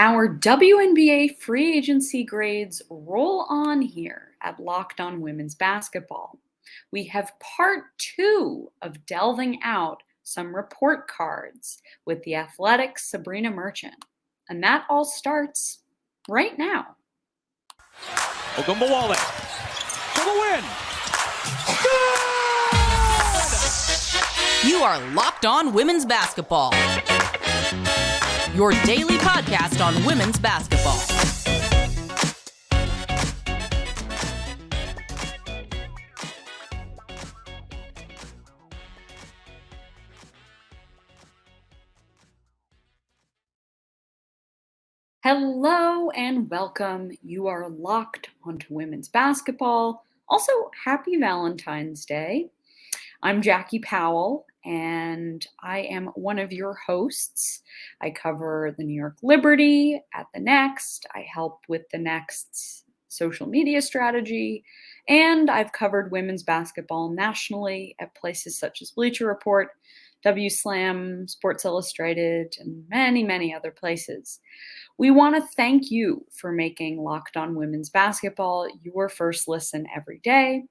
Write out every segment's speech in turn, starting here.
Our WNBA free agency grades roll on here at Locked On Women's Basketball. We have part 2 of delving out some report cards with the Athletic's Sabrina Merchant. And that all starts right now. Ogunbowale for the win. Good! You are Locked On Women's Basketball, your daily podcast on women's basketball. Hello and welcome. You are locked onto women's basketball. Also, happy Valentine's Day. I'm Jackie Powell, and I am one of your hosts. I cover the New York Liberty at the Next. I help with the Next's social media strategy, and I've covered women's basketball nationally at places such as Bleacher Report, WSlam, Sports Illustrated, and many, many other places. We want to thank you for making Locked On Women's Basketball your first listen every day.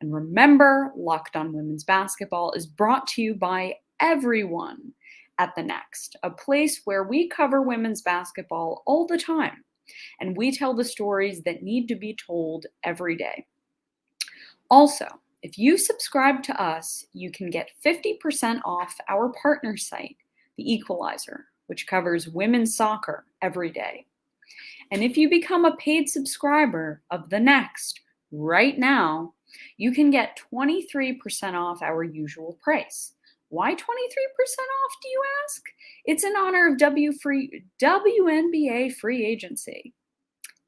And remember, Locked On Women's Basketball is brought to you by everyone at the Next, a place where we cover women's basketball all the time, and we tell the stories that need to be told every day. Also, if you subscribe to us, you can get 50% off our partner site, The Equalizer, which covers women's soccer every day. And if you become a paid subscriber of The Next right now, you can get 23% off our usual price. Why 23% off, do you ask? It's in honor of WNBA free agency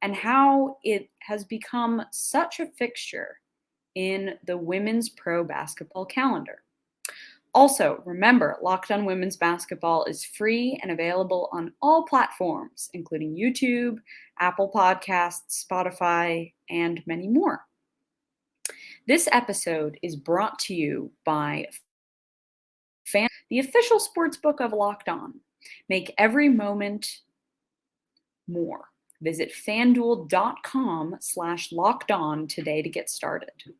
and how it has become such a fixture in the women's pro basketball calendar. Also, remember, Locked On Women's Basketball is free and available on all platforms, including YouTube, Apple Podcasts, Spotify, and many more. This episode is brought to you by FanDuel, the official sportsbook of Locked On. Make every moment more. Visit FanDuel.com/LockedOn today to get started.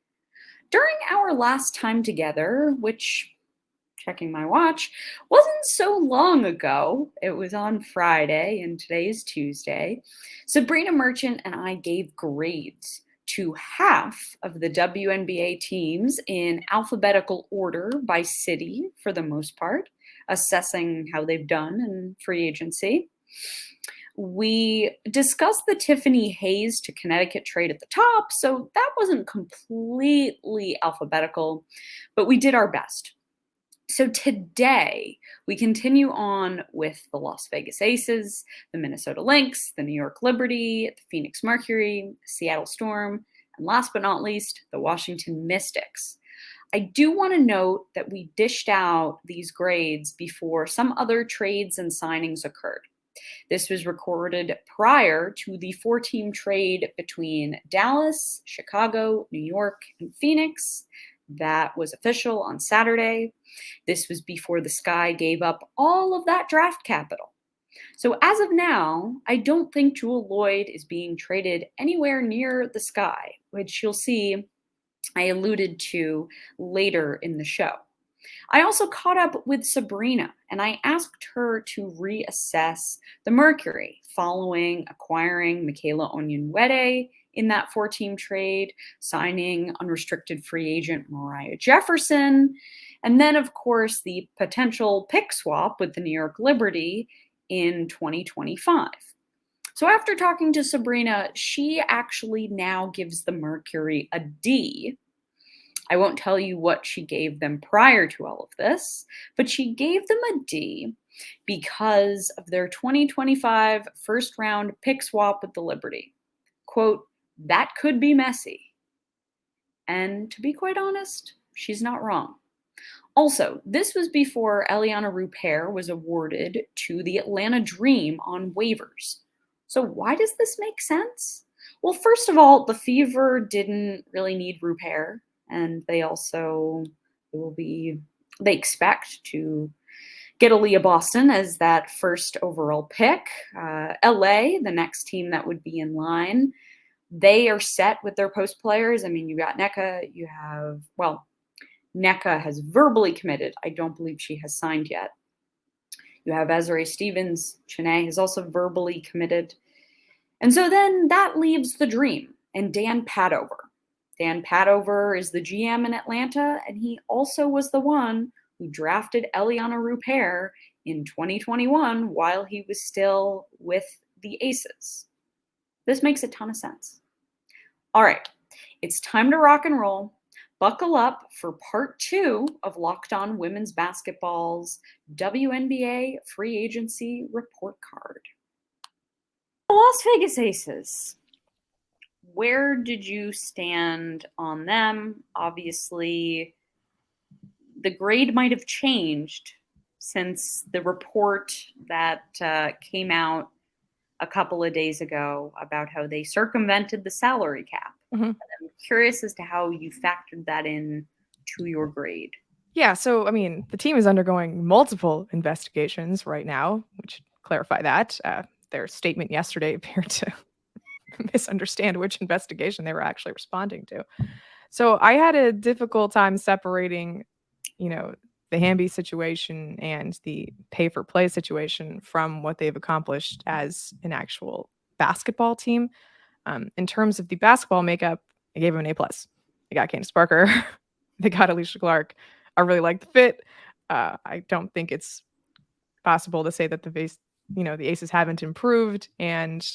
During our last time together, which, checking my watch, wasn't so long ago, it was on Friday and today is Tuesday, Sabrina Merchant and I gave grades to half of the WNBA teams in alphabetical order by city for the most part, assessing how they've done in free agency. We discussed the Tiffany Hayes to Connecticut trade at the top, so that wasn't completely alphabetical, but we did our best. So today, we continue on with the Las Vegas Aces, the Minnesota Lynx, the New York Liberty, the Phoenix Mercury, Seattle Storm, and last but not least, the Washington Mystics. I do want to note that we dished out these grades before some other trades and signings occurred. This was recorded prior to the 4-team trade between Dallas, Chicago, New York, and Phoenix. That was official on Saturday. This was before the Sky gave up all of that draft capital. So as of now, I don't think Jewell Loyd is being traded anywhere near the Sky, which you'll see I alluded to later in the show. I also caught up with Sabrina, and I asked her to reassess the Mercury following acquiring Michaela Onyenwere in that 4-team trade, signing unrestricted free agent Moriah Jefferson, and then, of course, the potential pick swap with the New York Liberty in 2025. So after talking to Sabrina, she actually now gives the Mercury a D. I won't tell you what she gave them prior to all of this, but she gave them a D because of their 2025 first-round pick swap with the Liberty. Quote, that could be messy. And to be quite honest, she's not wrong. Also, this was before Iliana Rupert was awarded to the Atlanta Dream on waivers. So why does this make sense? Well, first of all, the Fever didn't really need Rupert, and they expect to get Aaliyah Boston as that first overall pick. LA, the next team that would be in line, they are set with their post players. I mean, you got Nneka, Nneka has verbally committed. I don't believe she has signed yet. You have Ezra Stevens. Chennai has also verbally committed. And so then that leaves the dream and Dan Padover. Dan Padover is the GM in Atlanta, and he also was the one who drafted Iliana Rupert in 2021 while he was still with the Aces. This makes a ton of sense. All right, it's time to rock and roll. Buckle up for part 2 of Locked On Women's Basketball's WNBA free agency report card. The Las Vegas Aces. Where did you stand on them? Obviously, the grade might have changed since the report that came out a couple of days ago about how they circumvented the salary cap. Mm-hmm. I'm curious as to how you factored that in to your grade. Yeah, so, I mean, the team is undergoing multiple investigations right now, which clarify that. Their statement yesterday appeared to misunderstand which investigation they were actually responding to. So I had a difficult time separating, the Hamby situation and the pay for play situation from what they've accomplished as an actual basketball team. In terms of the basketball makeup, I gave them an A+. They got Candace Parker. They got Alicia Clark. I really like the fit. I don't think it's possible to say that the Aces haven't improved and,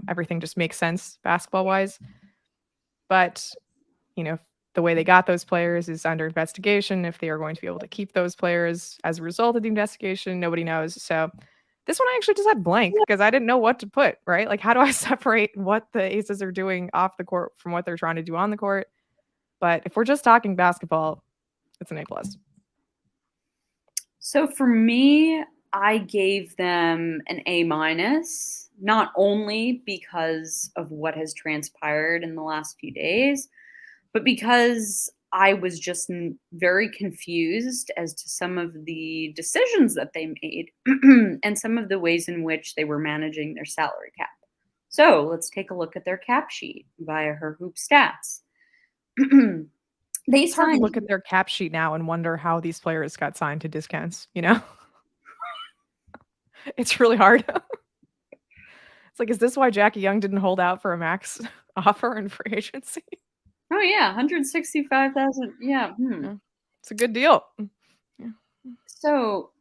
everything just makes sense basketball wise. But, the way they got those players is under investigation. If they are going to be able to keep those players as a result of the investigation, nobody knows. So this one I actually just had blank because I didn't know what to put, right? Like, how do I separate what the Aces are doing off the court from what they're trying to do on the court? But if we're just talking basketball, it's an A+. So for me, I gave them an A-, not only because of what has transpired in the last few days, but because I was just very confused as to some of the decisions that they made and some of the ways in which they were managing their salary cap. So let's take a look at their cap sheet via her hoop stats. It's hard to look at their cap sheet now and wonder how these players got signed to discounts, It's really hard. It's like, is this why Jackie Young didn't hold out for a max offer in free agency? Oh, yeah, $165,000. Yeah. It's a good deal. Yeah. So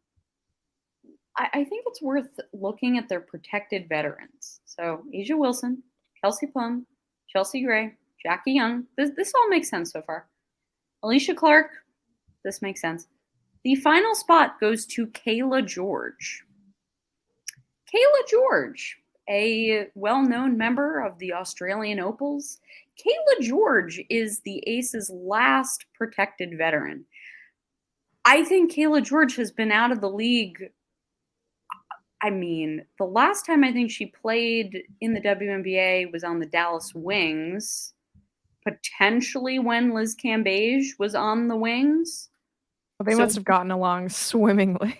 I think it's worth looking at their protected veterans. So Asia Wilson, Kelsey Plum, Chelsea Gray, Jackie Young. This all makes sense so far. Alicia Clark, this makes sense. The final spot goes to Kayla George. Kayla George, a well-known member of the Australian Opals. Kayla George is the Aces' last protected veteran. I think Kayla George has been out of the league. I mean, the last time I think she played in the WNBA was on the Dallas Wings, potentially when Liz Cambage was on the Wings. Well, they must have gotten along swimmingly.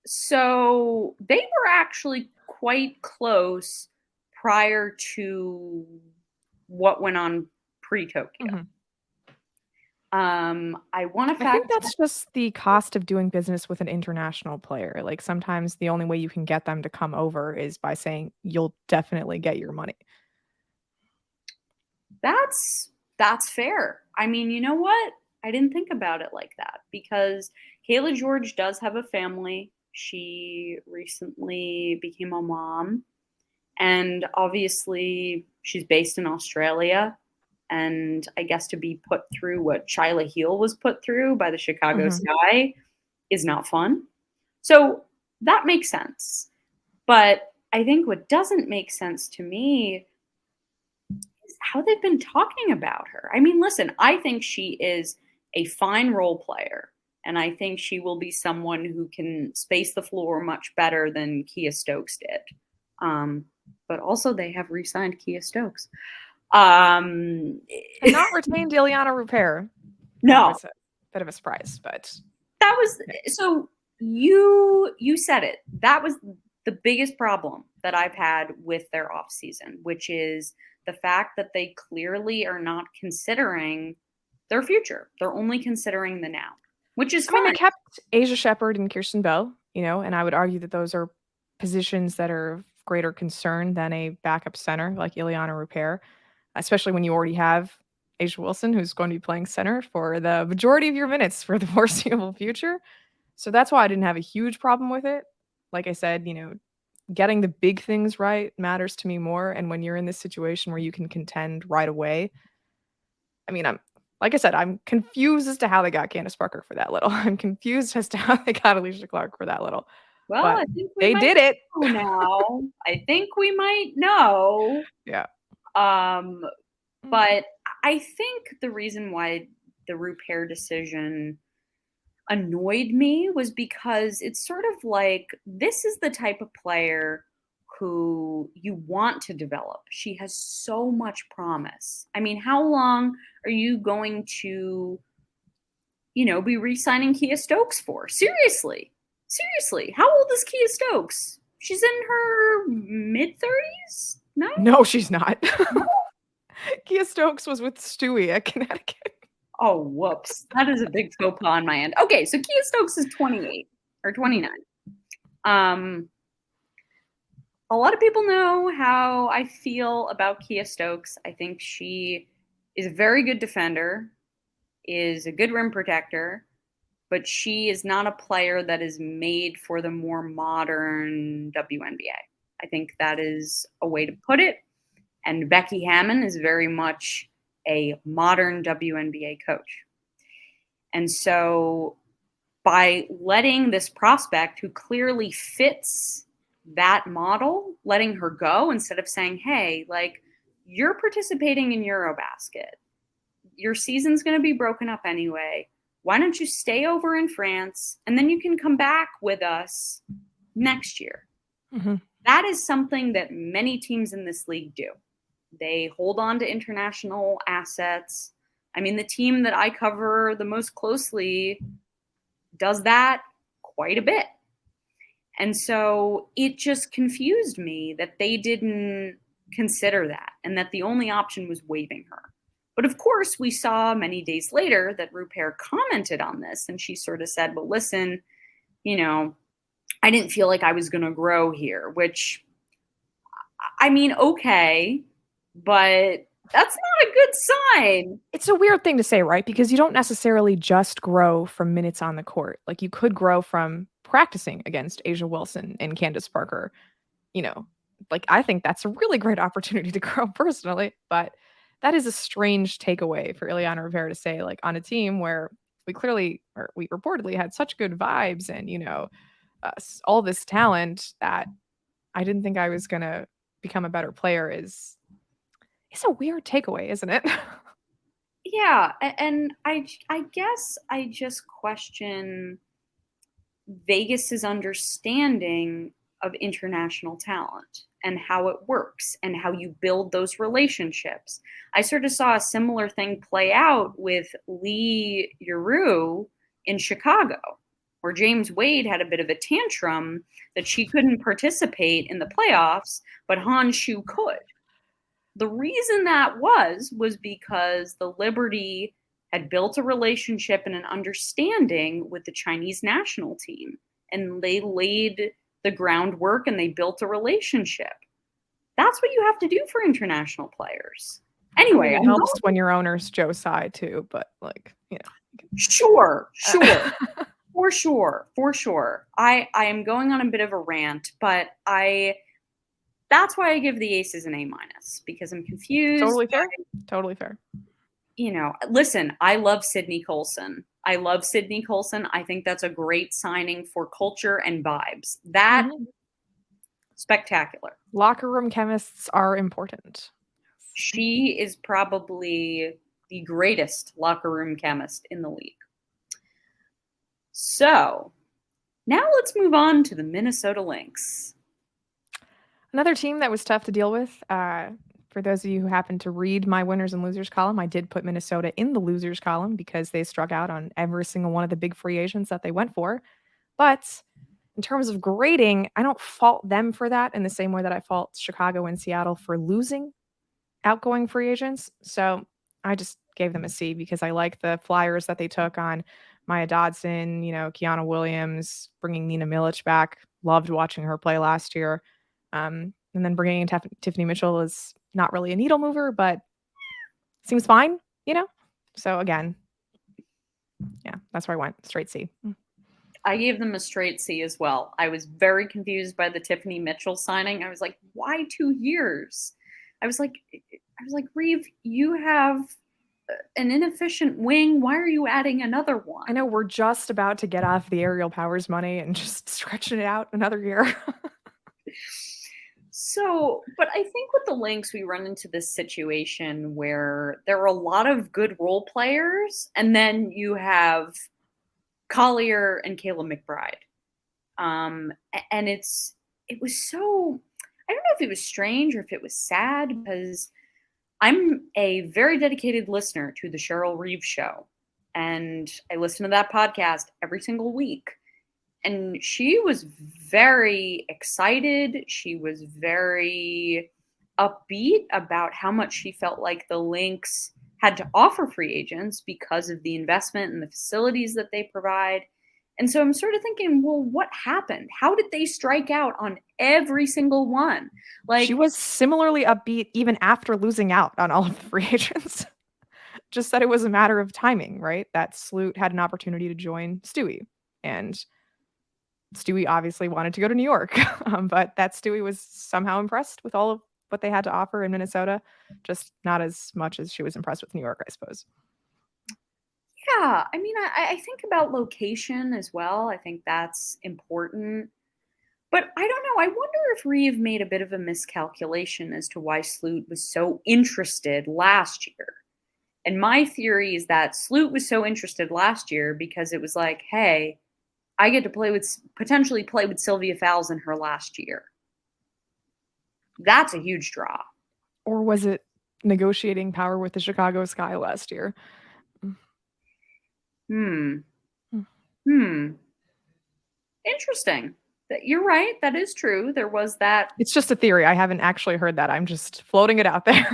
So they were actually quite close prior to what went on pre-Tokyo. Mm-hmm. I think that's just the cost of doing business with an international player. Like, sometimes the only way you can get them to come over is by saying you'll definitely get your money. That's fair. I mean, you know what? I didn't think about it like that because Kayla George does have a family. She recently became a mom, and obviously she's based in Australia. And I guess to be put through what Shyla Heal was put through by the Chicago Sky is not fun. So that makes sense. But I think what doesn't make sense to me is how they've been talking about her. I mean, listen, I think she is a fine role player. And I think she will be someone who can space the floor much better than Kia Stokes did. But also they have re-signed Kia Stokes. And not retained Iliana Rupert. No. That was a bit of a surprise, but that was so You said it. That was the biggest problem that I've had with their offseason, which is the fact that they clearly are not considering their future. They're only considering the now, which is I mean, fine. they kept Asia Shepherd and Kirsten Bell, and I would argue that those are positions that are of greater concern than a backup center like Iliana Rupert, especially when you already have Asia Wilson, who's going to be playing center for the majority of your minutes for the foreseeable future. So that's why I didn't have a huge problem with it. Like I said, getting the big things right matters to me more. And when you're in this situation where you can contend right away, I mean, like I said, I'm confused as to how they got Candace Parker for that little. I'm confused as to how they got Alicia Clark for that little. Well, But I think we they might did it. know now. I think we might know. Yeah. But I think the reason why the Rupert decision annoyed me was because it's sort of like this is the type of player who you want to develop. She has so much promise. I mean, how long are you going to, be re-signing Kia Stokes for? Seriously. How old is Kia Stokes? She's in her mid-30s? No, she's not. Kia Stokes was with Stewie at Connecticut. Oh, whoops. That is a big faux pas on my end. Okay, so Kia Stokes is 28 or 29. A lot of people know how I feel about Kia Stokes. I think she is a very good defender, is a good rim protector, but she is not a player that is made for the more modern WNBA. I think that is a way to put it. And Becky Hammon is very much a modern WNBA coach. And so by letting this prospect who clearly fits that model, letting her go instead of saying, hey, you're participating in Eurobasket. Your season's going to be broken up anyway. Why don't you stay over in France and then you can come back with us next year? Mm-hmm. That is something that many teams in this league do. They hold on to international assets. I mean, the team that I cover the most closely does that quite a bit. And so it just confused me that they didn't consider that and that the only option was waiving her. But of course, we saw many days later that Rupert commented on this and she sort of said, well, listen, I didn't feel like I was going to grow here, which, I mean, okay, but that's not a good sign. It's a weird thing to say, right? Because you don't necessarily just grow from minutes on the court. Like you could grow from practicing against Asia Wilson and Candace Parker. I think that's a really great opportunity to grow personally, but that is a strange takeaway for Iliana Rupert to say, on a team where we reportedly had such good vibes and, all this talent that I didn't think I was going to become a better player is a weird takeaway, isn't it? Yeah. And I guess I just question Vegas's understanding of international talent and how it works and how you build those relationships. I sort of saw a similar thing play out with Lee Yuru in Chicago, where James Wade had a bit of a tantrum that she couldn't participate in the playoffs, but Han Shu could. The reason that was because the Liberty had built a relationship and an understanding with the Chinese national team, and they laid the groundwork and they built a relationship. That's what you have to do for international players. Anyway, it helps when your owner's Joe Tsai too, but Sure. For sure. I am going on a bit of a rant, but that's why I give the Aces an A-, because I'm confused. Totally fair. Listen, I love Sydney Colson. I think that's a great signing for culture and vibes. That spectacular. Locker room chemists are important. She is probably the greatest locker room chemist in the league. So now let's move on to the Minnesota Lynx. Another team that was tough to deal with. For those of you who happen to read my winners and losers column, I did put Minnesota in the losers column because they struck out on every single one of the big free agents that they went for. But in terms of grading, I don't fault them for that in the same way that I fault Chicago and Seattle for losing outgoing free agents. So I just gave them a C because I like the flyers that they took on Maya Dodson, Kiana Williams, bringing Nina Milic back. Loved watching her play last year. And then bringing in Tiffany Mitchell is not really a needle mover, but seems fine, So again, yeah, that's where I went. Straight C. I gave them a straight C as well. I was very confused by the Tiffany Mitchell signing. I was like, why 2 years? I was like, Reeve, you have an inefficient wing. Why are you adding another one? I know we're just about to get off the Aerial Powers money and just stretching it out another year. So, but I think with the Lynx, we run into this situation where there are a lot of good role players, and then you have Collier and Kayla McBride. And it was so, I don't know if it was strange or if it was sad, because I'm a very dedicated listener to the Cheryl Reeve Show, and I listen to that podcast every single week. And she was very excited. She was very upbeat about how much she felt like the Lynx had to offer free agents because of the investment and the facilities that they provide. And so I'm sort of thinking, well, what happened? How did they strike out on every single one? Like, she was similarly upbeat even after losing out on all of the free agents. Just said it was a matter of timing, right? That Sloot had an opportunity to join Stewie, and Stewie obviously wanted to go to New York, but that Stewie was somehow impressed with all of what they had to offer in Minnesota, just not as much as she was impressed with New York, I suppose. Yeah, I mean, I think about location as well. I think that's important. But I don't know. I wonder if Reeve made a bit of a miscalculation as to why Sloot was so interested last year. And my theory is that Sloot was so interested last year because it was like, hey, I get to potentially play with Sylvia Fowles in her last year. That's a huge draw. Or was it negotiating power with the Chicago Sky last year? Interesting. You're right. That is true. There was that. It's just a theory. I haven't actually heard that. I'm just floating it out there.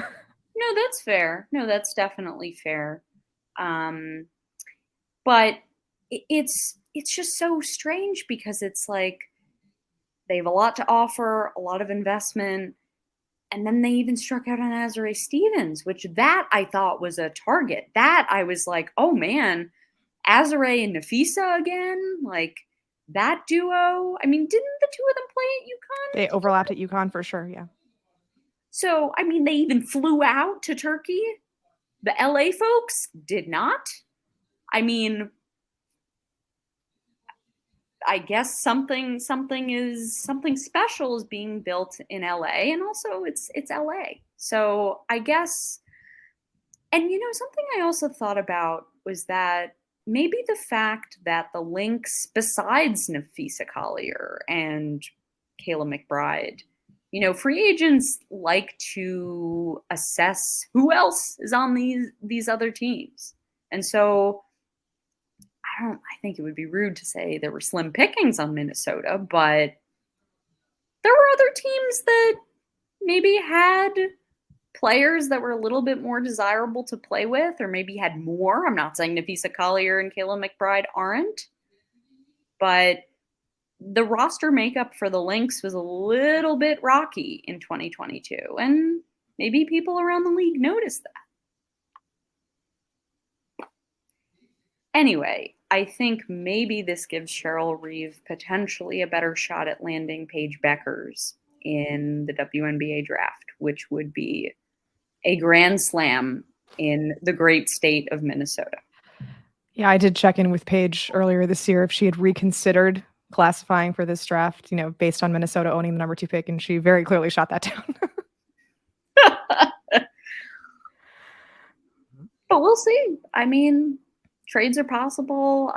No, that's fair. No, that's definitely fair. But it's just so strange because it's like they have a lot to offer, a lot of investment, and then they even struck out on Azurá Stevens, which that I thought was a target. That I was like, oh man, Azurá and Nafisa again, like that duo. I mean, didn't the two of them play at UConn? They overlapped at UConn for sure, yeah. So, I mean, they even flew out to Turkey. The LA folks did not. I mean, I guess something special is being built in LA, and also it's LA. So I guess, and something I also thought about was that maybe the fact that the Lynx, besides Nafisa Collier and Kayla McBride, free agents like to assess who else is on these other teams. And so I think it would be rude to say there were slim pickings on Minnesota, but there were other teams that maybe had players that were a little bit more desirable to play with, or maybe had more. I'm not saying Nafisa Collier and Kayla McBride aren't, but the roster makeup for the Lynx was a little bit rocky in 2022, and maybe people around the league noticed that. Anyway, I think maybe this gives Cheryl Reeve potentially a better shot at landing Paige Beckers in the WNBA draft, which would be a grand slam in the great state of Minnesota. Yeah, I did check in with Paige earlier this year if she had reconsidered classifying for this draft, based on Minnesota owning the number 2 pick, and she very clearly shot that down. But we'll see. I mean, trades are possible.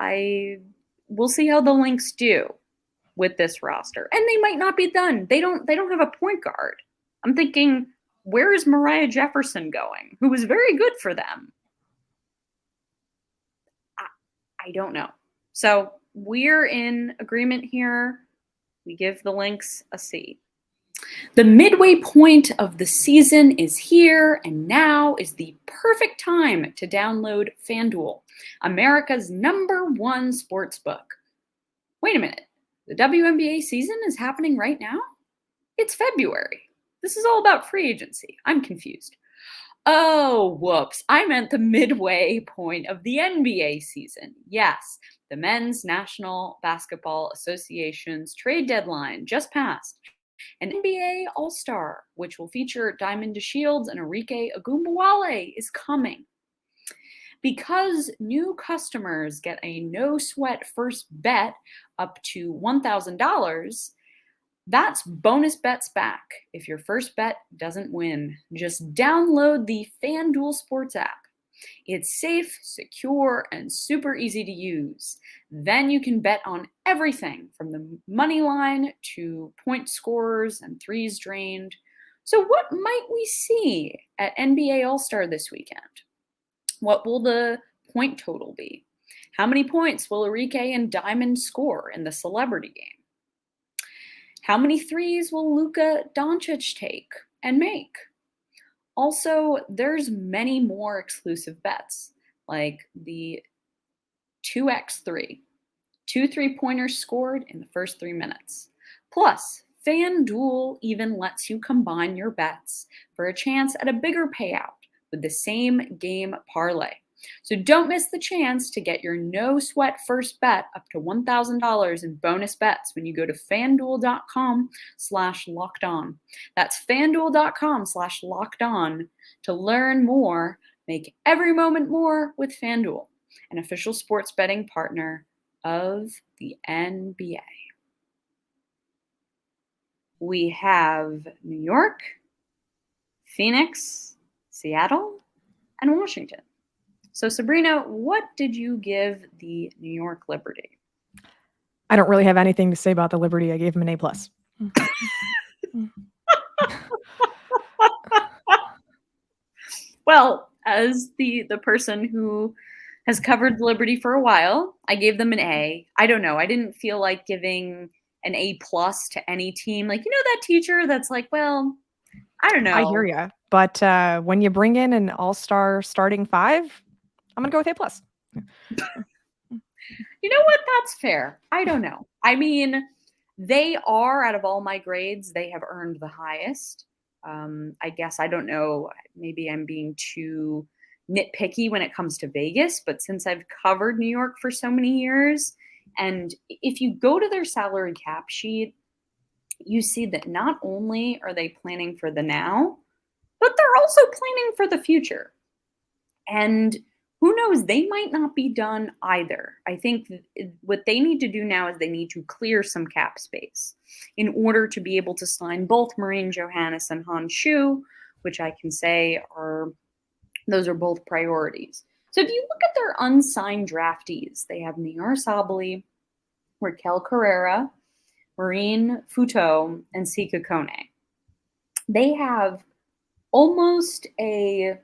We'll see how the Lynx do with this roster. And they might not be done. They don't have a point guard. I'm thinking, where is Moriah Jefferson going? Who was very good for them. I don't know. So we're in agreement here. We give the Lynx a C. The midway point of the season is here, and now is the perfect time to download FanDuel, America's #1 sportsbook. Wait a minute, the WNBA season is happening right now? It's February. This is all about free agency. I'm confused. Oh, whoops. I meant the midway point of the NBA season. Yes, the Men's National Basketball Association's trade deadline just passed. An NBA All-Star, which will feature Diamond DeShields and Arike Ogunbowale, is coming. Because new customers get a no-sweat first bet up to $1,000, that's bonus bets back if your first bet doesn't win. Just download the FanDuel Sports app. It's safe, secure, and super easy to use. Then you can bet on everything from the money line to point scores and threes drained. So what might we see at NBA All-Star this weekend? What will the point total be? How many points will Arike and Diamond score in the celebrity game? How many threes will Luka Doncic take and make? Also, there's many more exclusive bets, like the 2x3, 2 3-pointers scored in the first 3 minutes. Plus, FanDuel even lets you combine your bets for a chance at a bigger payout with the same game parlay. So don't miss the chance to get your no-sweat first bet up to $1,000 in bonus bets when you go to FanDuel.com/lockedon. That's FanDuel.com/lockedon to learn more. Make every moment more with FanDuel, an official sports betting partner of the NBA. We have New York, Phoenix, Seattle, and Washington. So Sabrina, what did you give the New York Liberty? I don't really have anything to say about the Liberty. I gave him an A+. Well, as the person who has covered the Liberty for a while, I gave them an A. I don't know. I didn't feel like giving an A+ to any team. Like, that teacher that's like, well, I don't know. I hear you. But when you bring in an all-star starting 5, I'm going to go with A+. You know what? That's fair. I don't know. I mean, they are, out of all my grades, they have earned the highest. I guess, I don't know, maybe I'm being too nitpicky when it comes to Vegas, but since I've covered New York for so many years, and if you go to their salary cap sheet, you see that not only are they planning for the now, but they're also planning for the future. And who knows, they might not be done either. I think what they need to do now is they need to clear some cap space in order to be able to sign both Marine Johannes and Han Shu, which I can say those are both priorities. So if you look at their unsigned draftees, they have Niyar Sabally, Raquel Carrera, Marine Futo, and Sika Kone. They have almost a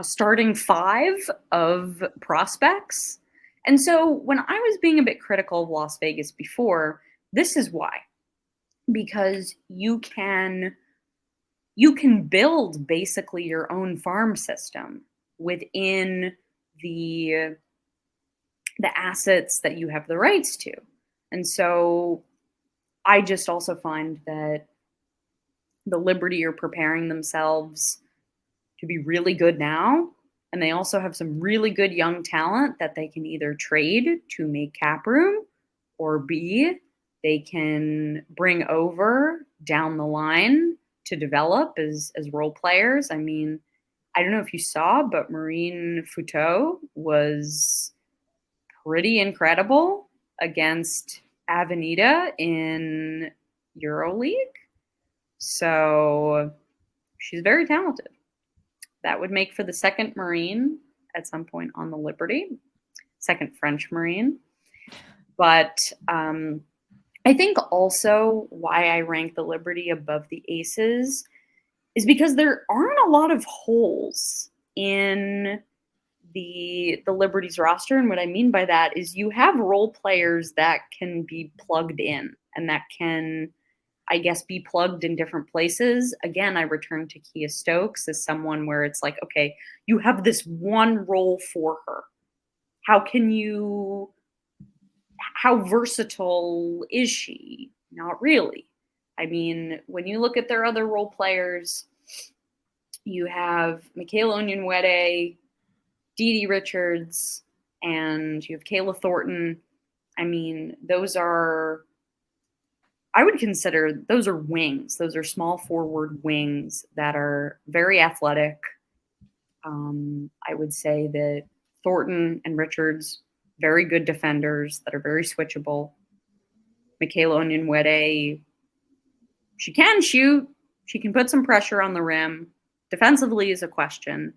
starting 5 of prospects. And so when I was being a bit critical of Las Vegas before, this is why. Because you can build basically your own farm system within the assets that you have the rights to. And so I just also find that the Liberty are preparing themselves to be really good now. And they also have some really good young talent that they can either trade to make cap room, or B, they can bring over down the line to develop as role players. I mean, I don't know if you saw, but Marine Futo was pretty incredible against Avenida in EuroLeague. So she's very talented. That would make for the second Marine at some point on the Liberty, second French Marine. But I think also why I rank the Liberty above the Aces is because there aren't a lot of holes in the Liberty's roster. And what I mean by that is you have role players that can be plugged in and that can, I guess, be plugged in different places. Again, I return to Kia Stokes as someone where it's like, okay, you have this one role for her. How versatile is she? Not really. I mean, when you look at their other role players, you have Michaela Onyenwere, Dee Dee Richards, and you have Kayla Thornton. I mean, I would consider those are wings. Those are small forward wings that are very athletic. I would say that Thornton and Richards, very good defenders that are very switchable. Michaela Onyenwere, she can shoot. She can put some pressure on the rim. Defensively is a question,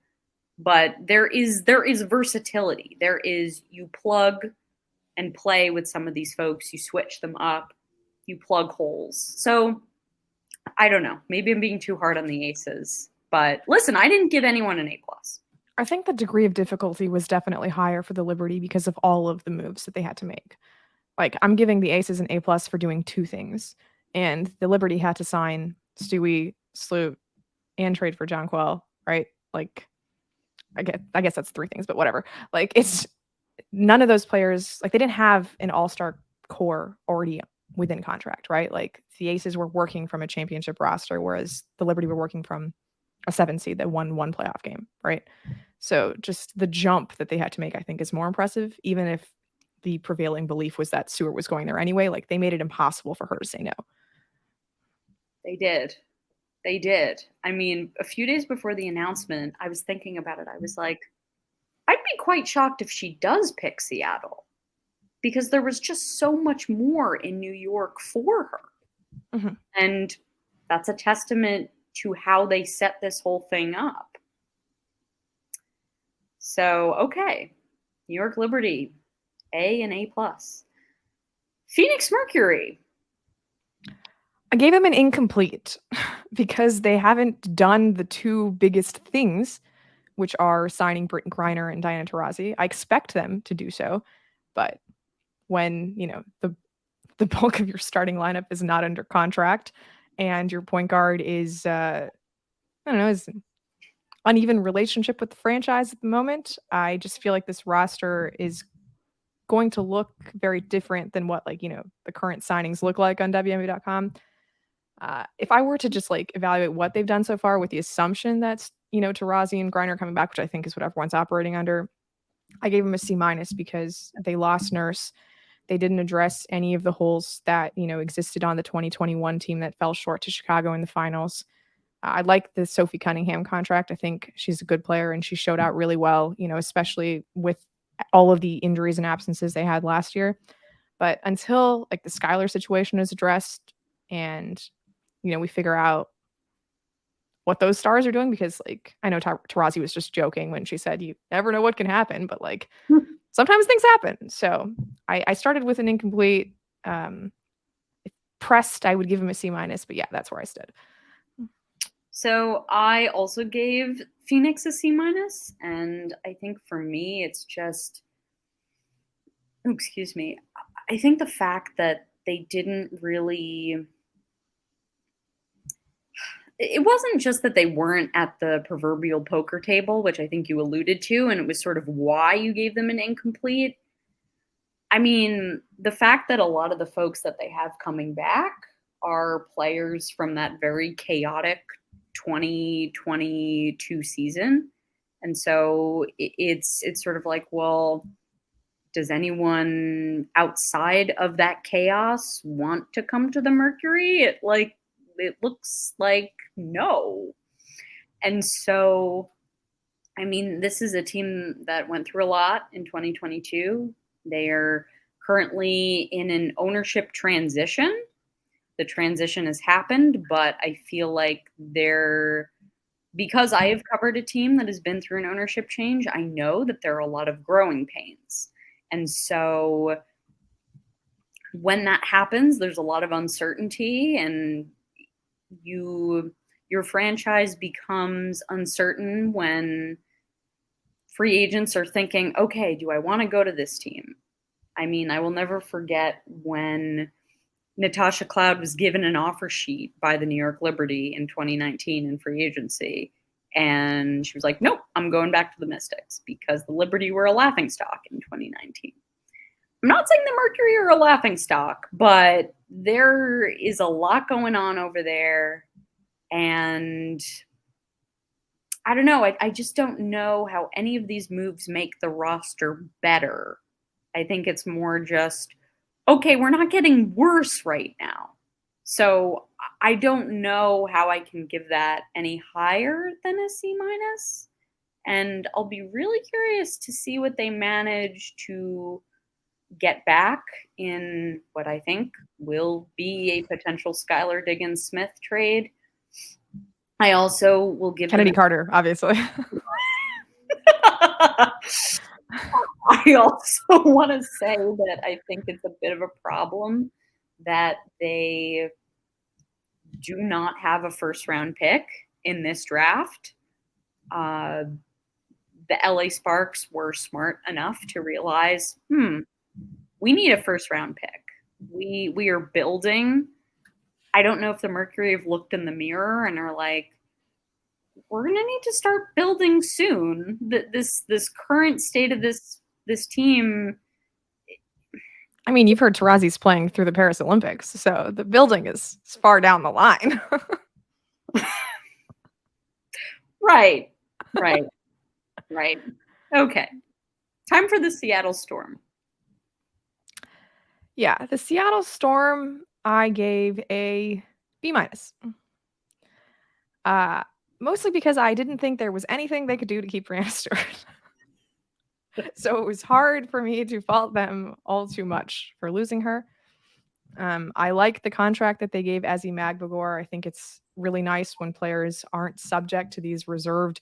but there is versatility. There is, you plug and play with some of these folks. You switch them up. You plug holes. So I don't know. Maybe I'm being too hard on the Aces. But listen, I didn't give anyone an A+. I think the degree of difficulty was definitely higher for the Liberty because of all of the moves that they had to make. Like, I'm giving the Aces an A+ for doing two things. And the Liberty had to sign Stewie, Sloot, and trade for Jonquel, right? Like, I guess that's three things, but whatever. Like, it's none of those players, like, they didn't have an all-star core already within contract, right? Like, the Aces were working from a championship roster, whereas the Liberty were working from a 7 seed that won one playoff game, right? So just the jump that they had to make, I think, is more impressive, even if the prevailing belief was that Stewart was going there anyway. Like, they made it impossible for her to say no. They did. They did. I mean, a few days before the announcement, I was thinking about it. I was like, I'd be quite shocked if she does pick Seattle because there was just so much more in New York for her. Mm-hmm. And that's a testament to how they set this whole thing up. So, okay. New York Liberty, A and A+. Phoenix Mercury. I gave them an incomplete because they haven't done the two biggest things, which are signing Brittany Griner and Diana Taurasi. I expect them to do so, but when, the bulk of your starting lineup is not under contract and your point guard is, is an uneven relationship with the franchise at the moment, I just feel like this roster is going to look very different than what, the current signings look like on WNBA.com. If I were to just evaluate what they've done so far with the assumption that's, Taurasi and Griner coming back, which I think is what everyone's operating under, I gave them a C- because they lost Nurse. They didn't address any of the holes that, existed on the 2021 team that fell short to Chicago in the finals. I like the Sophie Cunningham contract. I think she's a good player and she showed out really well, especially with all of the injuries and absences they had last year. But until the Skylar situation is addressed and, we figure out what those stars are doing, because I know Taurasi was just joking when she said, you never know what can happen, but sometimes things happen. So I started with an incomplete. If pressed, I would give him a C-, but yeah, that's where I stood. So I also gave Phoenix a C-, and I think for me, it's just, I think the fact that they didn't really, it wasn't just that they weren't at the proverbial poker table, which I think you alluded to, and it was sort of why you gave them an incomplete. I mean, the fact that a lot of the folks that they have coming back are players from that very chaotic 2022 season. And so it's sort of like, well, does anyone outside of that chaos want to come to the Mercury? It looks like no. And so, I mean, this is a team that went through a lot in 2022. They are currently in an ownership transition. The transition has happened, but I feel like because I have covered a team that has been through an ownership change, I know that there are a lot of growing pains. And so when that happens, there's a lot of uncertainty, and your franchise becomes uncertain when free agents are thinking, okay, do I want to go to this team? I mean, I will never forget when Natasha Cloud was given an offer sheet by the New York Liberty in 2019 in free agency. And she was like, nope, I'm going back to the Mystics because the Liberty were a laughingstock in 2019. I'm not saying the Mercury are a laughingstock, but there is a lot going on over there. And I don't know. I just don't know how any of these moves make the roster better. I think it's more just, okay, we're not getting worse right now. So I don't know how I can give that any higher than a C-. And I'll be really curious to see what they manage to get back in what I think will be a potential Skylar Diggins-Smith trade. I also will give Kennedy Carter, obviously. I also want to say that I think it's a bit of a problem that they do not have a first-round pick in this draft. The LA Sparks were smart enough to realize, we need a first-round pick. We are building. I don't know if the Mercury have looked in the mirror and are like, we're going to need to start building soon. This current state of this team. I mean, you've heard Tarazi's playing through the Paris Olympics, so the building is far down the line. Right. Okay. Time for the Seattle Storm. Yeah, the Seattle Storm, I gave a B-. Mostly because I didn't think there was anything they could do to keep Brianna Stewart. So it was hard for me to fault them all too much for losing her. I like the contract that they gave Ezi Magbagor. I think it's really nice when players aren't subject to these reserved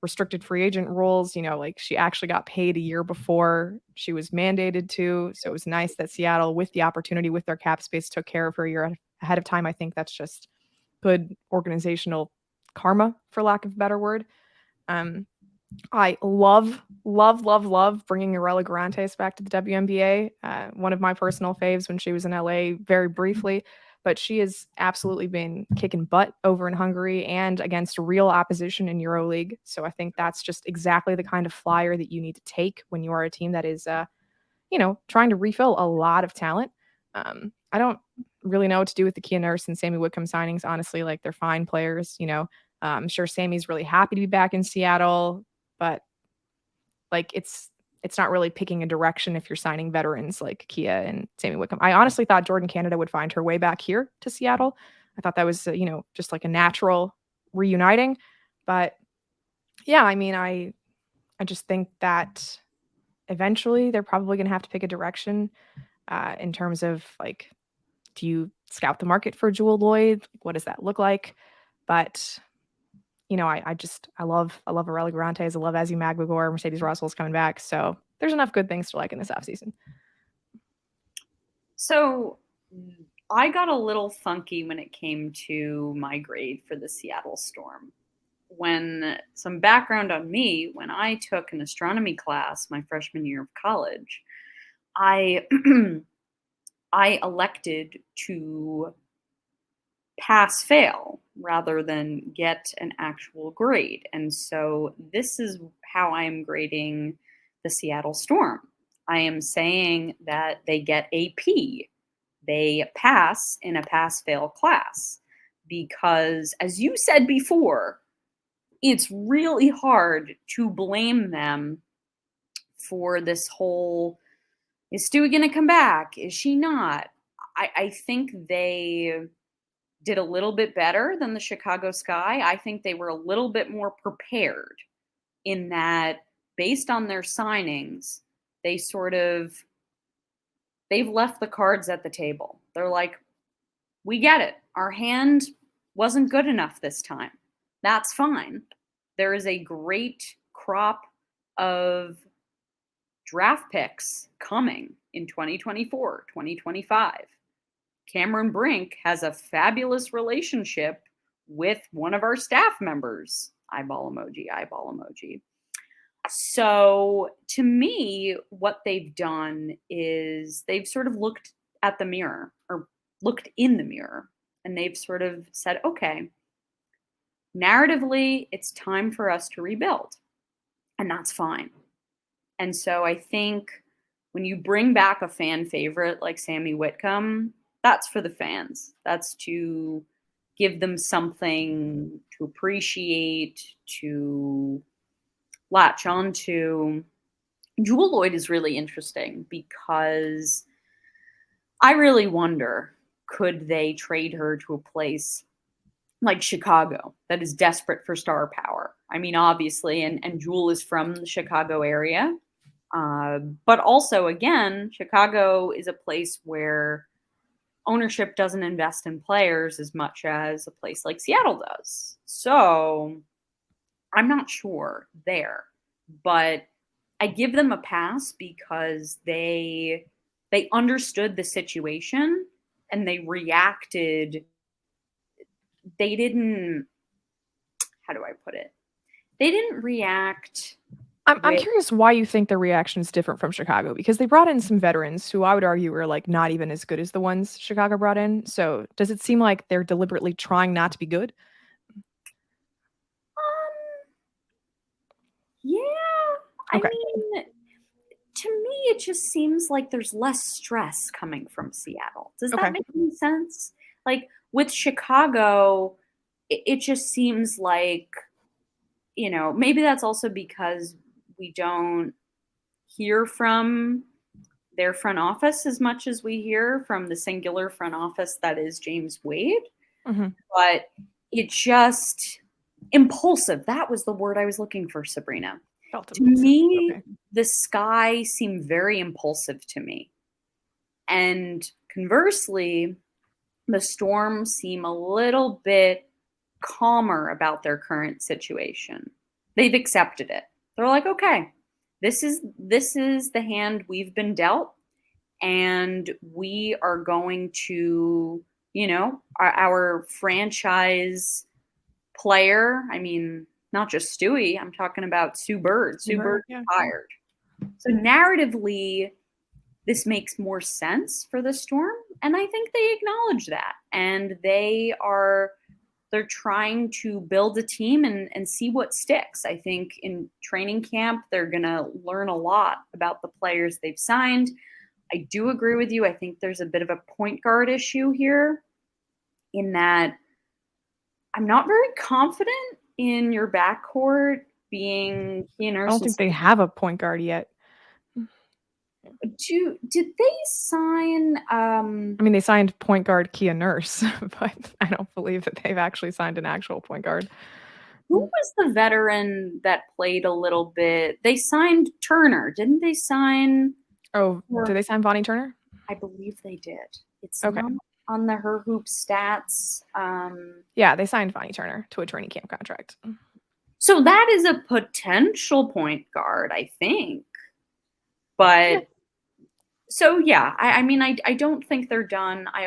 restricted free agent rules. You know, like she actually got paid a year before she was mandated to. So it was nice that Seattle, with the opportunity, with their cap space, took care of her a year ahead of time. I think that's just good organizational karma, for lack of a better word. I love bringing Arella Garantes back to the WNBA. One of my personal faves when she was in LA very briefly, but she has absolutely been kicking butt over in Hungary and against real opposition in EuroLeague. So I think that's just exactly the kind of flyer that you need to take when you are a team that is, trying to refill a lot of talent. I don't really know what to do with the Kia Nurse and Sammy Whitcomb signings. Honestly, like they're fine players, I'm sure Sammy's really happy to be back in Seattle, but like it's not really picking a direction if you're signing veterans like Kia and Sammy Whitcomb. I honestly thought Jordan Canada would find her way back here to Seattle. I thought that was, just like a natural reuniting. But yeah, I mean, I just think that eventually they're probably going to have to pick a direction in terms of like, do you scout the market for Jewel Lloyd? What does that look like? But I love Arella Garantes. I love Ezi Magbagor. Mercedes Russell's coming back. So there's enough good things to like in this offseason. So I got a little funky when it came to my grade for the Seattle Storm. When some background on me, when I took an astronomy class my freshman year of college, I elected to pass fail rather than get an actual grade. And so this is how I'm grading the Seattle Storm. I am saying that they get a P. They pass in a pass-fail class because, as you said before, it's really hard to blame them for this whole, is Stewie going to come back? Is she not? I think they did a little bit better than the Chicago Sky. I think they were a little bit more prepared in that, based on their signings, they've left the cards at the table. They're like, we get it. Our hand wasn't good enough this time. That's fine. There is a great crop of draft picks coming in 2024, 2025. Cameron Brink has a fabulous relationship with one of our staff members. Eyeball emoji, eyeball emoji. So to me, what they've done is they've sort of looked at the mirror or looked in the mirror and they've sort of said, okay, narratively, it's time for us to rebuild. And that's fine. And so I think when you bring back a fan favorite like Sammy Whitcomb, that's for the fans. That's to give them something to appreciate, to latch onto. Jewel Lloyd is really interesting because I really wonder, could they trade her to a place like Chicago that is desperate for star power? I mean, obviously, and Jewel is from the Chicago area. But also, again, Chicago is a place where ownership doesn't invest in players as much as a place like Seattle does. So I'm not sure there, but I give them a pass because they understood the situation and they reacted. They didn't, how do I put it? They didn't react. I'm curious why you think the reaction is different from Chicago, because they brought in some veterans who I would argue were like not even as good as the ones Chicago brought in. So does it seem like they're deliberately trying not to be good? Yeah, Okay. I mean, to me, it just seems like there's less stress coming from Seattle. Does Okay. that make any sense? Like with Chicago, it just seems like, maybe that's also because we don't hear from their front office as much as we hear from the singular front office that is James Wade. Mm-hmm. But it just impulsive. That was the word I was looking for, Sabrina. To me, Okay. the Sky seemed very impulsive to me. And conversely, the Storm seem a little bit calmer about their current situation. They've accepted it. They're like, okay, this is the hand we've been dealt, and we are going to, our franchise player. I mean, not just Stewie. I'm talking about Sue Bird. Sue Bird retired. So narratively, this makes more sense for the Storm, and I think they acknowledge that. And they're trying to build a team and see what sticks. I think in training camp, they're going to learn a lot about the players they've signed. I do agree with you. I think there's a bit of a point guard issue here in that I'm not very confident in your backcourt being I don't think they have a point guard yet. Did they sign? I mean, they signed point guard Kia Nurse, but I don't believe that they've actually signed an actual point guard. Who was the veteran that played a little bit? They signed Turner, didn't they sign? Oh, did they sign Vonnie Turner? I believe they did. It's okay. Not on the Her Hoop stats. Yeah, they signed Vonnie Turner to a training camp contract. So that is a potential point guard, I think. But so yeah, I mean, I don't think they're done. I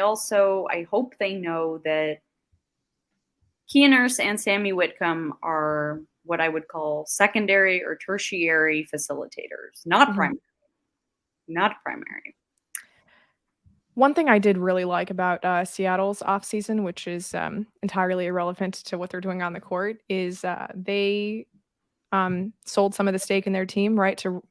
hope they know that Kia Nurse and Sammy Whitcomb are what I would call secondary or tertiary facilitators, not primary. Not primary. One thing I did really like about Seattle's offseason, which is entirely irrelevant to what they're doing on the court, is they sold some of the stake in their team, right, to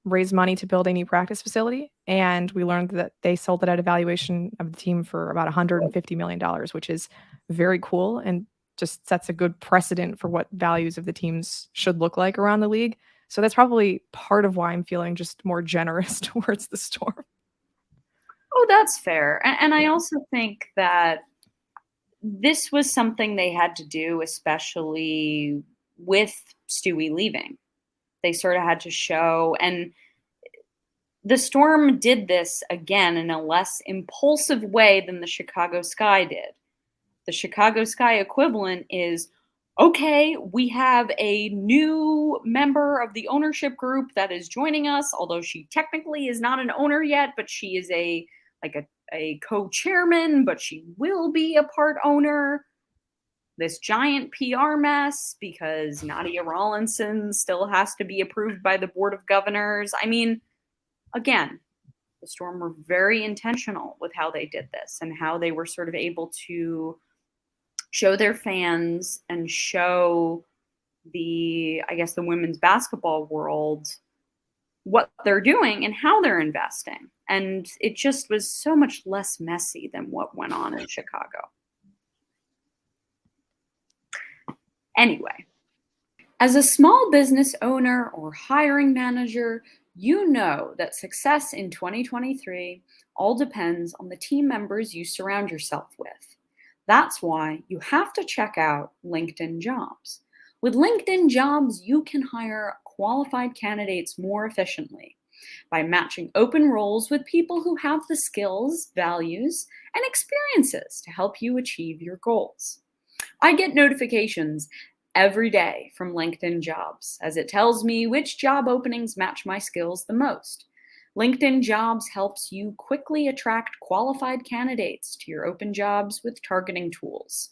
raise money to build a new practice facility. And we learned that they sold it at a valuation of the team for about $150 million, which is very cool and just sets a good precedent for what values of the teams should look like around the league. So that's probably part of why I'm feeling just more generous towards the Storm. Oh, that's fair. And I also think that this was something they had to do, especially with Stewie leaving. They sort of had to show, and the Storm did this again in a less impulsive way than the Chicago Sky did. The Chicago Sky equivalent is, okay, we have a new member of the ownership group that is joining us, although she technically is not an owner yet, but she is a co-chairman, but she will be a part owner. this giant PR mess because Nadia Rawlinson still has to be approved by the Board of Governors. I mean, again, the Storm were very intentional with how they did this and how they were sort of able to show their fans and show the women's basketball world what they're doing and how they're investing. And it just was so much less messy than what went on in Chicago. Anyway, as a small business owner or hiring manager, you know that success in 2023 all depends on the team members you surround yourself with. That's why you have to check out LinkedIn Jobs. With LinkedIn Jobs, you can hire qualified candidates more efficiently by matching open roles with people who have the skills, values, and experiences to help you achieve your goals. I get notifications every day from LinkedIn Jobs as it tells me which job openings match my skills the most. LinkedIn Jobs helps you quickly attract qualified candidates to your open jobs with targeting tools.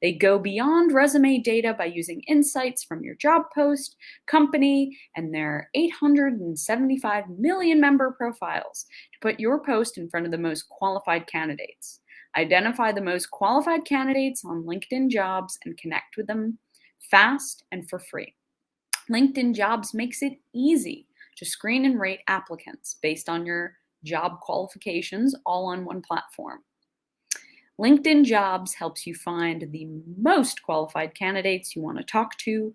They go beyond resume data by using insights from your job post, company, and their 875 million member profiles to put your post in front of the most qualified candidates. Identify the most qualified candidates on LinkedIn Jobs and connect with them fast and for free. LinkedIn Jobs makes it easy to screen and rate applicants based on your job qualifications all on one platform. LinkedIn Jobs helps you find the most qualified candidates you want to talk to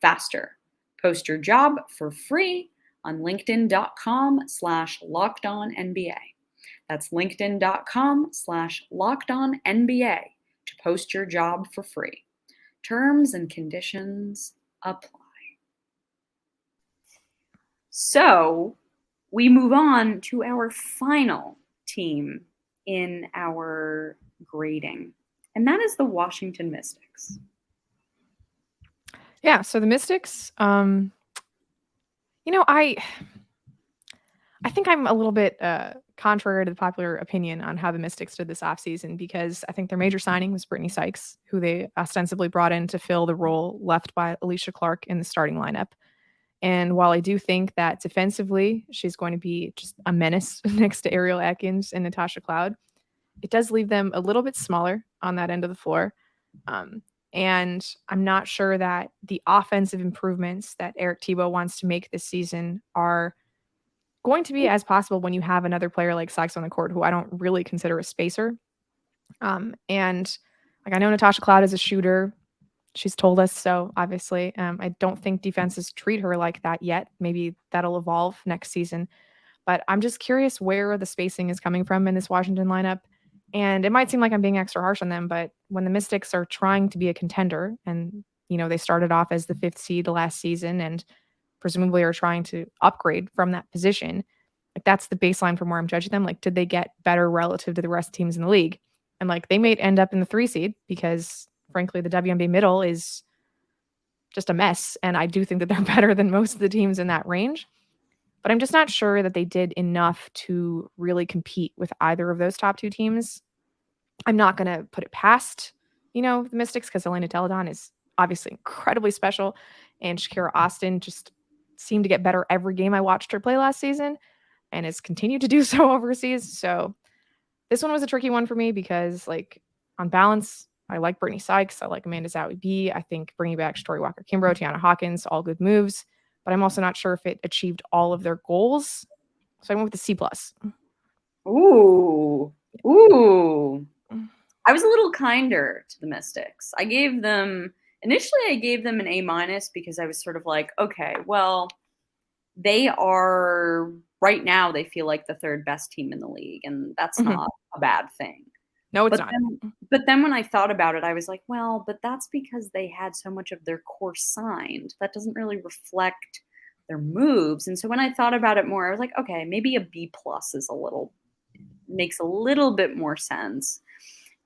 faster. Post your job for free on linkedin.com/lockedonnba. That's linkedin.com/lockedonnba to post your job for free. Terms and conditions apply. So we move on to our final team in our grading, and that is the Washington Mystics. Yeah, so the Mystics, I think I'm a little bit contrary to the popular opinion on how the Mystics did this offseason, because I think their major signing was Brittany Sykes, who they ostensibly brought in to fill the role left by Alicia Clark in the starting lineup. And while I do think that defensively she's going to be just a menace next to Ariel Atkins and Natasha Cloud, it does leave them a little bit smaller on that end of the floor. And I'm not sure that the offensive improvements that Eric Tebow wants to make this season are going to be as possible when you have another player like Sykes on the court, who I don't really consider a spacer. And I know Natasha Cloud is a shooter. She's told us so, obviously. I don't think defenses treat her like that yet. Maybe that'll evolve next season. But I'm just curious where the spacing is coming from in this Washington lineup. And it might seem like I'm being extra harsh on them, but when the Mystics are trying to be a contender, and they started off as the 5th seed last season and presumably are trying to upgrade from that position, that's the baseline from where I'm judging them. Did they get better relative to the rest of teams in the league? And they may end up in the 3 seed because, frankly, the WNBA middle is just a mess. And I do think that they're better than most of the teams in that range. But I'm just not sure that they did enough to really compete with either of those top 2 teams. I'm not going to put it past, the Mystics, because Elena Deladon is obviously incredibly special. And Shakira Austin just seemed to get better every game I watched her play last season and has continued to do so overseas. So this one was a tricky one for me because, on balance, I like Brittany Sykes. I like Amanda Zahui-B. I think bringing back Story Walker-Kimbrough, Tiana Hawkins, all good moves. But I'm also not sure if it achieved all of their goals. So I went with the C+. Ooh. I was a little kinder to the Mystics. Initially I gave them an A- because I was sort of like, okay, well, they are, right now, they feel like the 3rd best team in the league, and that's not a bad thing. No, it's not. But then when I thought about it, I was like, well, but that's because they had so much of their core signed. That doesn't really reflect their moves. And so when I thought about it more, I was like, okay, maybe a B+ makes a little bit more sense.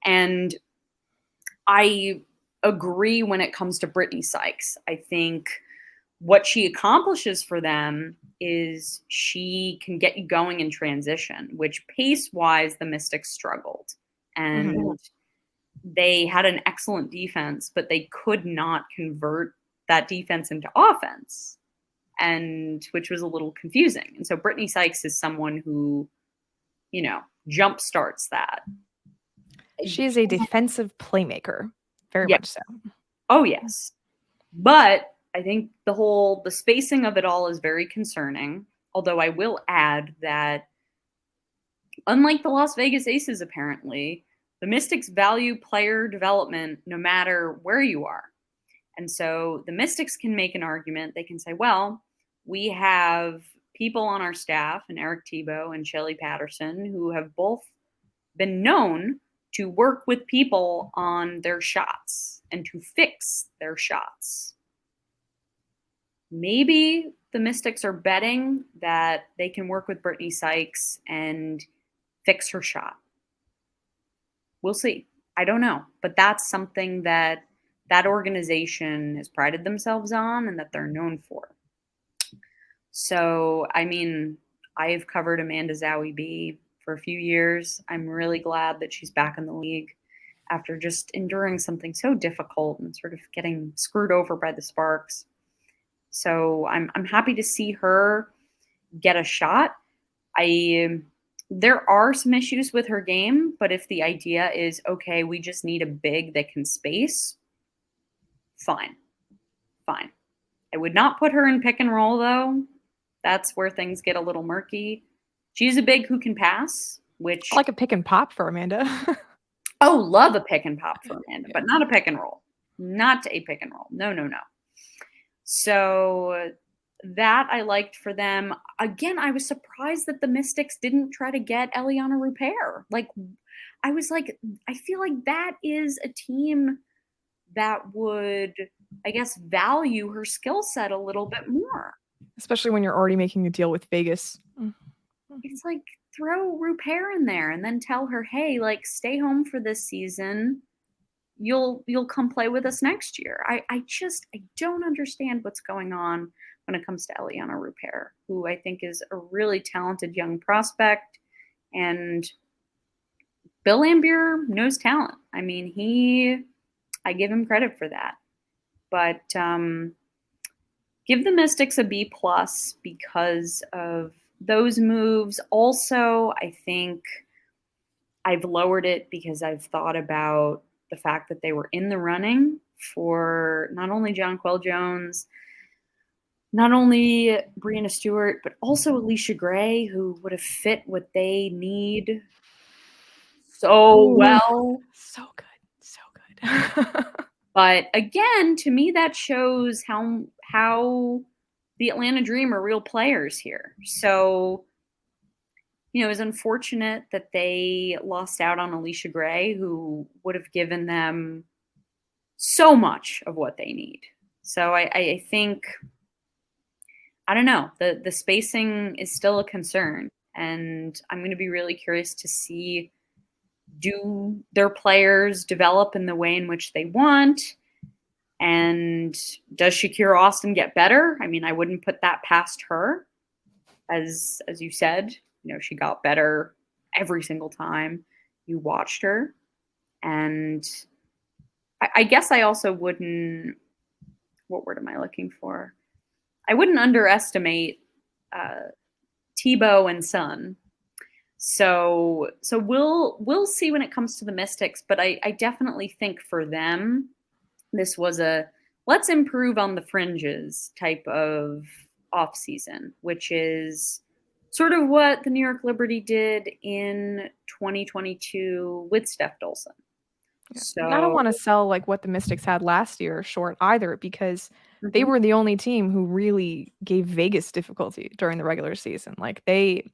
And I agree when it comes to Brittany Sykes. I think what she accomplishes for them is she can get you going in transition, which pace-wise the Mystics struggled. And they had an excellent defense, but they could not convert that defense into offense, and which was a little confusing. And so Brittany Sykes is someone who, jump starts that. She is a defensive playmaker, very much so. Oh, yes. But I think the spacing of it all is very concerning. Although I will add that, unlike the Las Vegas Aces, apparently, the Mystics value player development no matter where you are. And so the Mystics can make an argument. They can say, well, we have people on our staff, and Eric Thibault and Shelley Patterson, who have both been known to work with people on their shots and to fix their shots. Maybe the Mystics are betting that they can work with Brittany Sykes and fix her shot. We'll see. I don't know. But that's something that organization has prided themselves on and that they're known for. So, I mean, I've covered Amanda Zahui B for a few years. I'm really glad that she's back in the league after just enduring something so difficult and sort of getting screwed over by the Sparks. So I'm happy to see her get a shot. There are some issues with her game, but if the idea is, okay, we just need a big that can space, fine. I would not put her in pick and roll, though. That's where things get a little murky. She's a big who can pass, which... I like a pick and pop for Amanda. Oh, love a pick and pop for Amanda, but not a pick and roll. Not a pick and roll. No. So that I liked for them. Again, I was surprised that the Mystics didn't try to get Iliana Rupert. I was like, I feel like that is a team that would, I guess, value her skill set a little bit more. Especially when you're already making a deal with Vegas. It's like, throw Rupert in there and then tell her, hey, stay home for this season. You'll come play with us next year. I don't understand what's going on when it comes to Iliana Rupert, who I think is a really talented young prospect. And Bill Laimbeer knows talent. I mean, I give him credit for that. But give the Mystics a B+ because of those moves. Also, I think I've lowered it because I've thought about the fact that they were in the running for not only Jonquel Jones, not only Breanna Stewart, but also Alicia Gray, who would have fit what they need so well. So good. But again, to me, that shows how the Atlanta Dream are real players here. So, it was unfortunate that they lost out on Alicia Gray, who would have given them so much of what they need. So I think, I don't know, the spacing is still a concern. And I'm going to be really curious to see, do their players develop in the way in which they want? And does Shakira Austin get better? I mean, I wouldn't put that past her. As you said, she got better every single time you watched her. And I guess I also wouldn't, what word am I looking for? I wouldn't underestimate Thibault and Son. So we'll see when it comes to the Mystics, but I definitely think for them, this was a let's improve on the fringes type of offseason, which is sort of what the New York Liberty did in 2022 with Steph Dolson. Yeah. So I don't want to sell what the Mystics had last year short either, because they were the only team who really gave Vegas difficulty during the regular season. They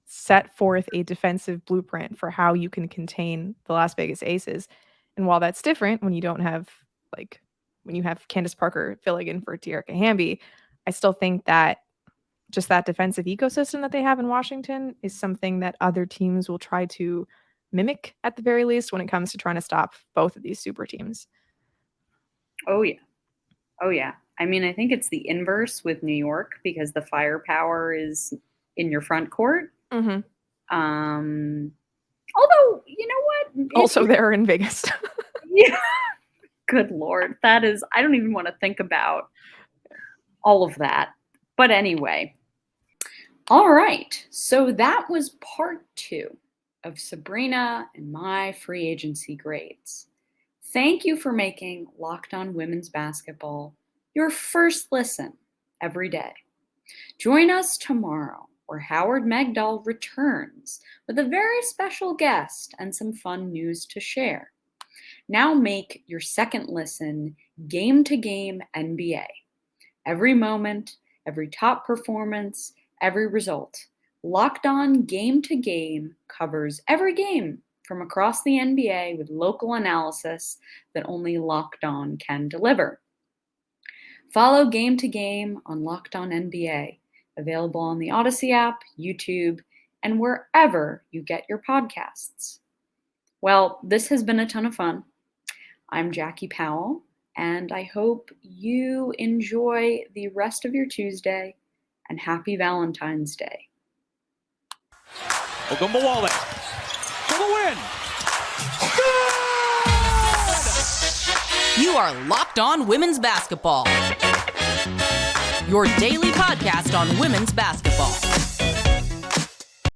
set forth a defensive blueprint for how you can contain the Las Vegas Aces. And while that's different when you don't have when you have Candace Parker filling in for Dearica Hamby, I still think that just that defensive ecosystem that they have in Washington is something that other teams will try to mimic at the very least when it comes to trying to stop both of these super teams. Oh yeah. I mean, I think it's the inverse with New York because the firepower is in your front court. Mm-hmm. Although, you know what? Also there in Vegas. Yeah. Good Lord. That is, I don't even want to think about all of that. But anyway. All right. So that was part 2 of Sabrina and my free agency grades. Thank you for making Locked On Women's Basketball your first listen every day. Join us tomorrow, where Howard Megdal returns with a very special guest and some fun news to share. Now make your second listen game to game NBA. Every moment, every top performance, every result. Locked On Game to Game covers every game from across the NBA with local analysis that only Locked On can deliver. Follow Game to Game on Locked On NBA, available on the Odyssey app, YouTube, and wherever you get your podcasts. Well, this has been a ton of fun. I'm Jackie Powell, and I hope you enjoy the rest of your Tuesday, and happy Valentine's Day. Ogunbowale for the win. You are Locked On Women's Basketball, your daily podcast on women's basketball.